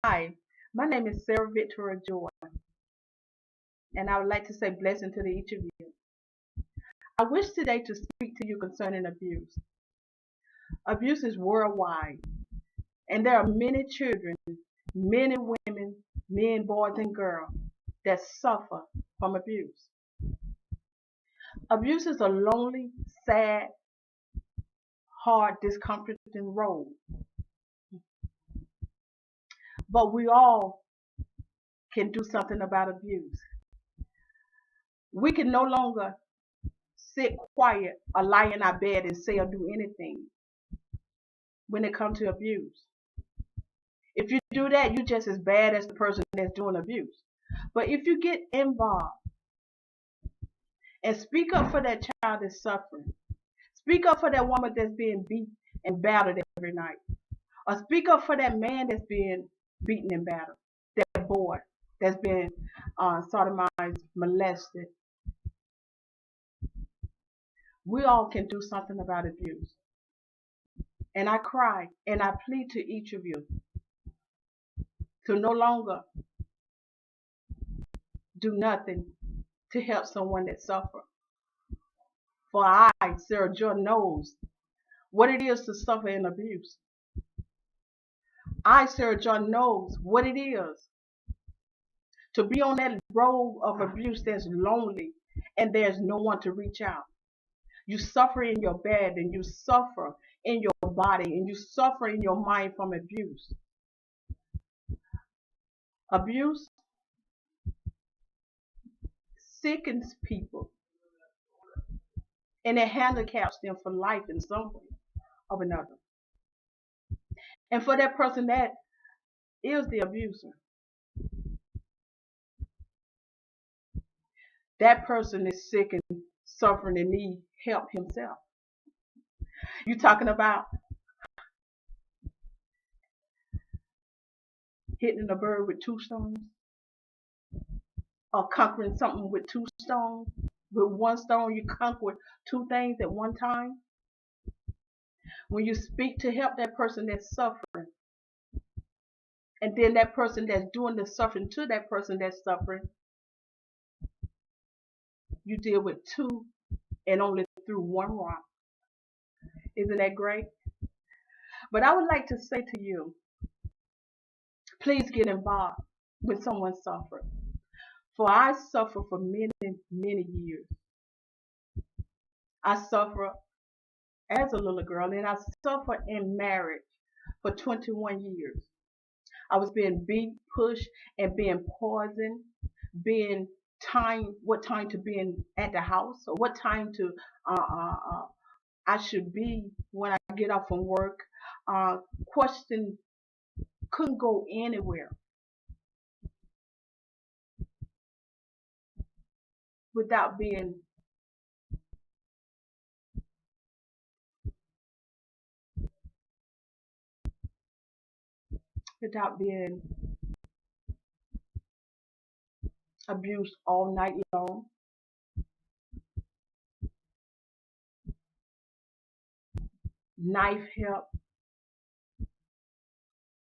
Hi, my name is Sarah Victoria Joy, and I would like to say blessing to each of you. I wish today to speak to you concerning abuse. Abuse is worldwide, and there are many children, many women, men, boys, and girls that suffer from abuse. Abuse is a lonely, sad, hard, discomforting road, but we all can do something about abuse. We can no longer sit quiet or lie in our bed and say or do anything when it comes to abuse. If you do that, you're just as bad as the person that's doing abuse. But if you get involved and speak up for that child that's suffering, speak up for that woman that's being beat and battered every night, or speak up for that man that's being beaten and battered, that boy that's been sodomized, molested, we all can do something about abuse. And I cry and I plead to each of you to no longer do nothing to help someone that suffers. For I, Sarah Joy, knows what it is to suffer in abuse. I, Sarah Joy, knows what it is to be on that road of abuse that's lonely and there's no one to reach out. You suffer in your bed and you suffer in your body and you suffer in your mind from abuse. Abuse sickens people and it handicaps them for life in some way or another. And for that person that is the abuser, that person is sick and suffering and need help himself. You're talking about hitting a bird with two stones or conquering something with two stones. With one stone, you conquer two things at one time. When you speak to help that person that's suffering, and then that person that's doing the suffering to that person that's suffering, you deal with two and only through one rock. Isn't that great? But I would like to say to you, please get involved when someone suffers. For I suffer for many, many years. I suffer as a little girl and I suffered in marriage for 21 years. I was being beat, pushed, and being poisoned, being what time to be at the house, or what time to I should be when I get off from work. Question couldn't go anywhere without being without being abused all night long. Knife help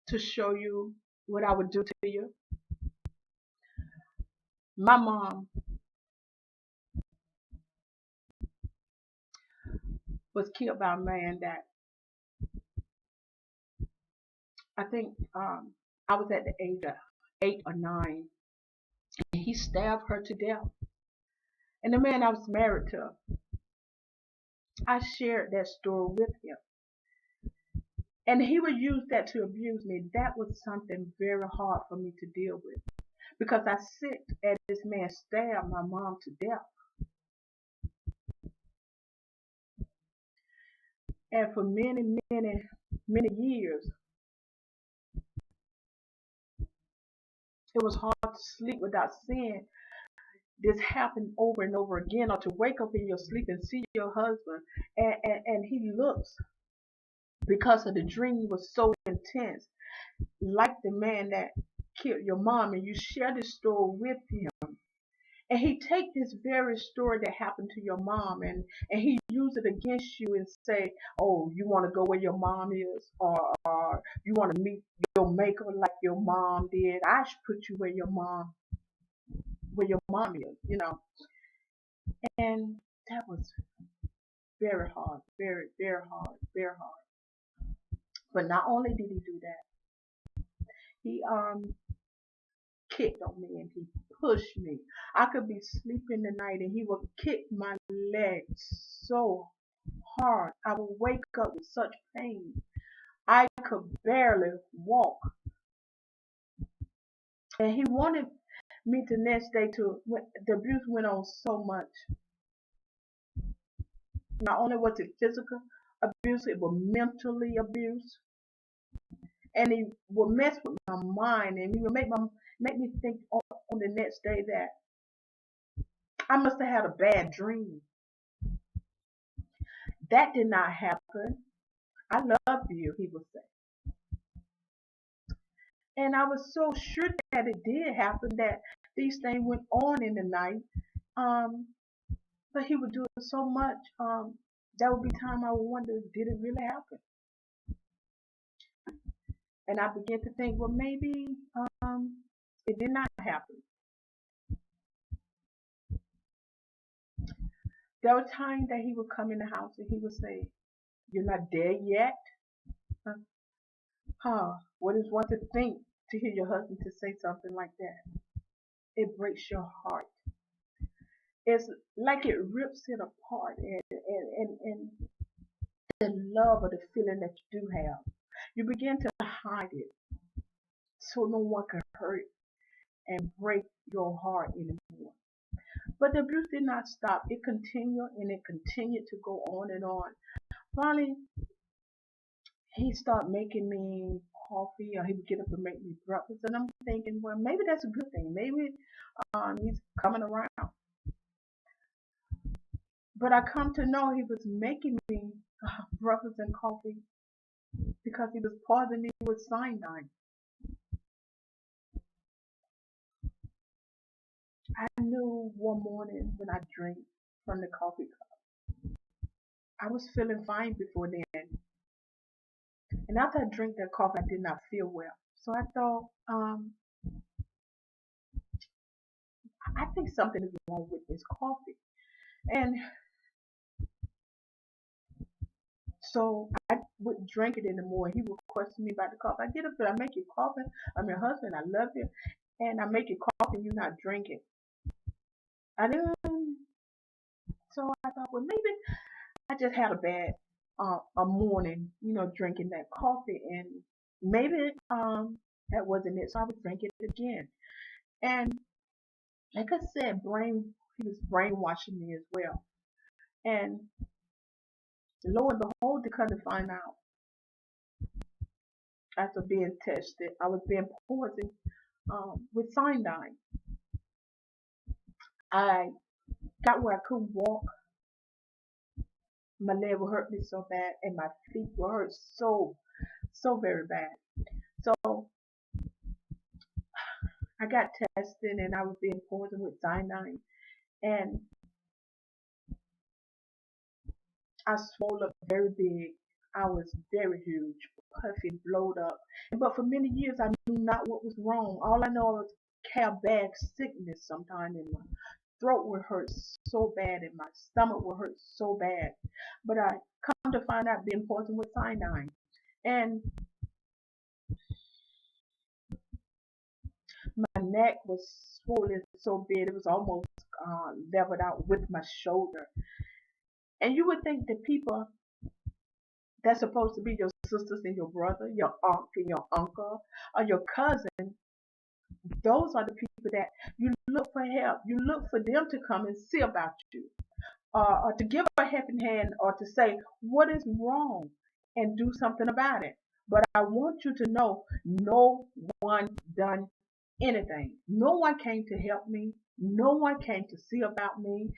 to show you what I would do to you. My mom was killed by a man that I think I was at the age of 8 or 9, and he stabbed her to death. And the man I was married to, I shared that story with him. And he would use that to abuse me. That was something very hard for me to deal with because I sit at this man stabbed my mom to death. And for many, many, many years, it was hard to sleep without seeing this happen over and over again, or to wake up in your sleep and see your husband and he looks, because of the dream was so intense, like the man that killed your mom, and you share this story with him And he take this very story that happened to your mom, and he use it against you and say, oh, you want to go where your mom is, or you want to meet your maker like your mom did. I should put you where your mom is, you know. And that was very hard, very, very hard, very hard. But not only did he do that, he kicked on me and he pushed me. I could be sleeping the night and he would kick my legs so hard. I would wake up with such pain. I could barely walk. And he wanted me the next day to, the abuse went on so much. Not only was it physical abuse, it was mentally abuse. And he would mess with my mind and he would make me think on the next day that I must have had a bad dream. That did not happen. I love you, he would say. And I was so sure that it did happen, that these things went on in the night. Um, but he would do it so much. There would be time I would wonder, did it really happen? And I began to think, well, maybe it did not happen. There were times that he would come in the house and he would say, you're not dead yet? Huh? Huh. What is one to think to hear your husband to say something like that? It breaks your heart. It's like it rips it apart, and the love or the feeling that you do have, you begin to hide it so no one can hurt and break your heart anymore. But the abuse did not stop. It continued and it continued to go on and on. Finally, he started making me coffee, or he would get up and make me breakfast, and I'm thinking, well, maybe that's a good thing. Maybe he's coming around. But I come to know he was making me breakfast and coffee because he was poisoning me with cyanide. I knew one morning when I drank from the coffee cup, I was feeling fine before then. And after I drank that coffee, I did not feel well. So I thought, I think something is wrong with this coffee. And so I would drink it in the morning. He would question me about the coffee. I get up and I make you coffee. I'm your husband. I love you. And I make you coffee and you're not drinking. I didn't. So I thought, well, maybe I just had a bad a morning, drinking that coffee, and maybe that wasn't it. So I would drink it again. And like I said, he was brainwashing me as well. And lo and behold, to come to find out, after being tested, I was being poisoned with cyanide. I got where I couldn't walk. My leg would hurt me so bad, and my feet would hurt so very bad. So I got tested, and I was being poisoned with cyanide, and I swelled up very big. I was very huge, puffy, blowed up. But for many years, I knew not what was wrong. All I know was have bad sickness sometime, and my throat would hurt so bad, and my stomach would hurt so bad. But I come to find out being poisoned with cyanide, and my neck was swollen so big it was almost leveled out with my shoulder. And you would think that people that's supposed to be your sisters and your brother, your aunt and your uncle, or your cousin, those are the people that you look for help. You look for them to come and see about you, or to give a helping hand, or to say what is wrong and do something about it. But I want you to know, no one done anything. No one came to help me. No one came to see about me.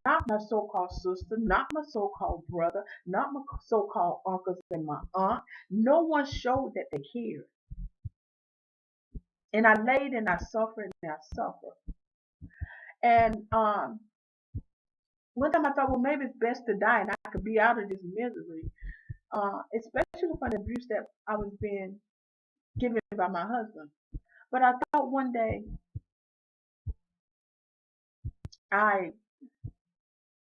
Not my so-called sister, not my so-called brother, not my so-called uncles and my aunt. No one showed that they cared. And I laid and I suffered and I suffered. And one time I thought, well, maybe it's best to die and I could be out of this misery, especially from the abuse that I was being given by my husband. But I thought one day I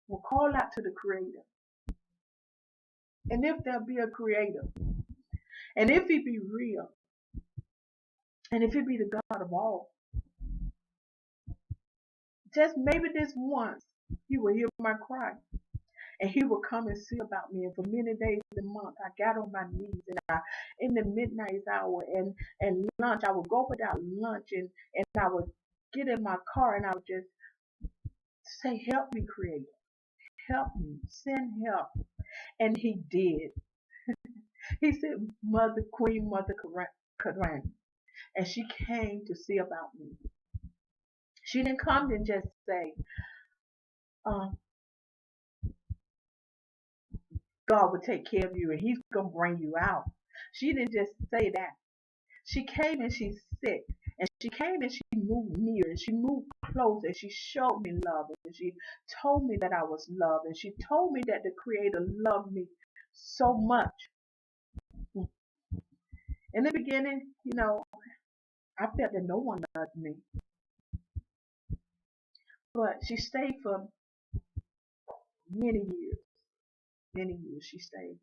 will call out to the Creator. And if there be a Creator, and if He be real, and if He be the God of all, just maybe this once He will hear my cry. And He will come and see about me. And for many days and months, I got on my knees and in the midnight hour and lunch, I would go without lunch and I would get in my car and I would just say, help me, Creator. Help me. Send help. And He did. He said, Mother Kradin. And she came to see about me. She didn't come and just say, um, God will take care of you and He's going to bring you out. She didn't just say that. She came and she sat, and she came and she moved near, and she moved close, and she showed me love, and she told me that I was loved, and she told me that the Creator loved me so much. In the beginning, I felt that no one loved me, but she stayed for many years. Many years she stayed.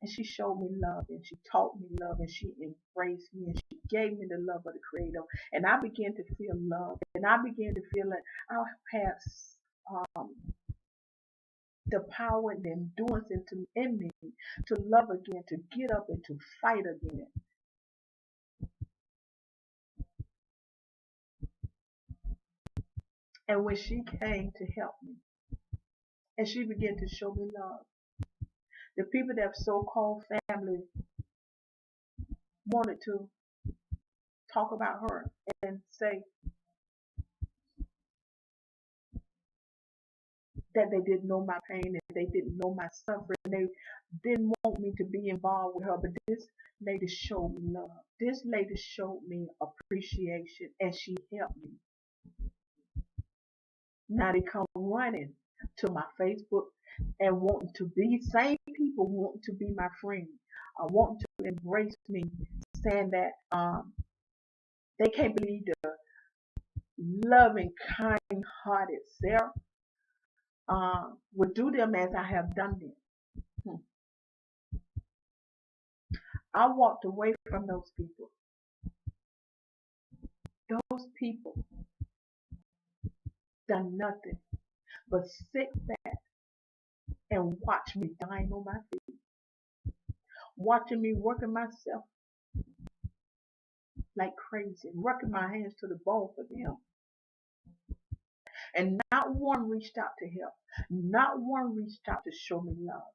And she showed me love and she taught me love and she embraced me and she gave me the love of the Creator. And I began to feel love and I began to feel that I have the power and the endurance in me to love again, to get up and to fight again. And when she came to help me and she began to show me love, the people that so-called family wanted to talk about her and say that they didn't know my pain and they didn't know my suffering. They didn't want me to be involved with her. But this lady showed me love. This lady showed me appreciation and she helped me. Now they come running to my Facebook and wanting to be, same people wanting to be my friend, wanting to embrace me, saying that they can't believe the loving, kind-hearted Sarah would do them as I have done them. I walked away from those people. Those people done nothing but sit back and watch me dying on my feet, watching me working myself like crazy, working my hands to the bone for them. And not one reached out to help. Not one reached out to show me love.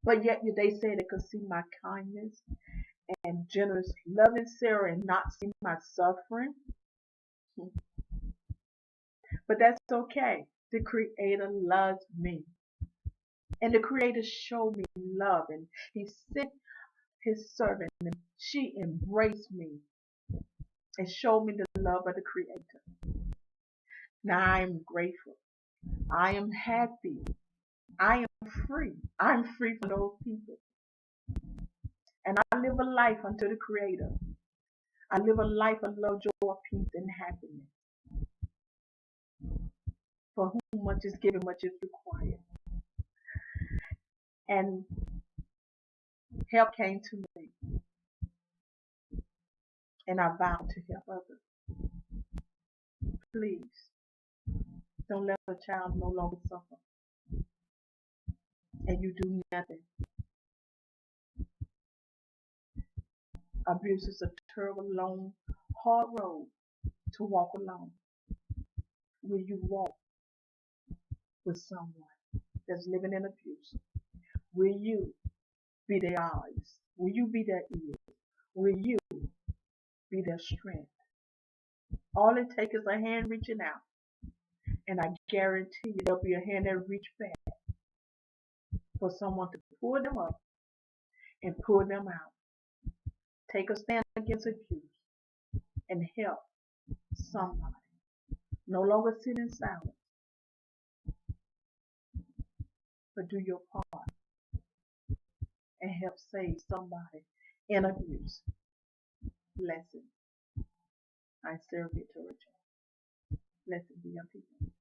But yet they say they could see my kindness and generous, loving Sarah and not see my suffering. But that's okay. The Creator loves me. And the Creator showed me love. And He sent His servant. And she embraced me and showed me the love of the Creator. Now I am grateful. I am happy. I am free. I'm free from those people. And I live a life unto the Creator. I live a life of love, joy, peace, and happiness. For whom much is given, much is required. And help came to me. And I vowed to help others. Please, don't let a child no longer suffer. And you do nothing. Abuse is a terrible, long, hard road to walk alone. Will you walk with someone that's living in abuse? Will you be their eyes? Will you be their ears? Will you be their strength? All it takes is a hand reaching out. And I guarantee you there'll be a hand that reach back for someone to pull them up and pull them out. Take a stand against abuse and help somebody. No longer sit in silence, but do your part and help save somebody in abuse. Blessed. I serve you to rejoice. Blessed be your people.